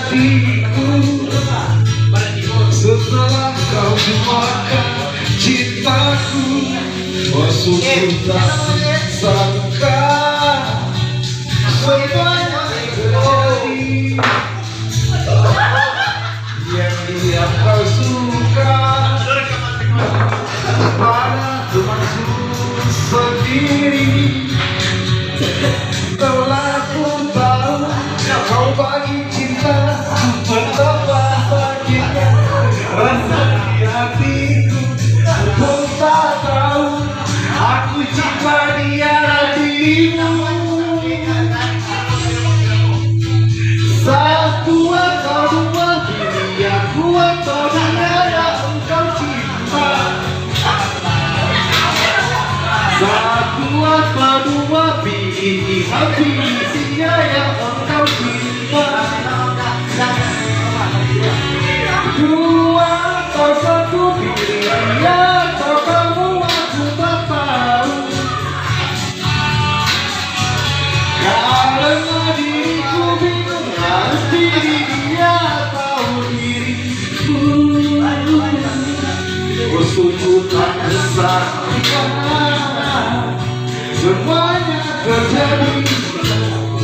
hatiku. Setelah kau lupakan cintaku, oh sungguh tak sangka semuanya terjadi. Yang dia kau suka pada temanku sendiri. Telah ku tahu kau bagi cinta, betapa sakitnya rasa di hatiku. Ku tak tahu aku cinta dia dirimu. Satu atau dua, pilih aku atau dia yang engkau cinta. Satu atau dua, pilih hati dia yang engkau cinta. Dua atau satu, pilih dia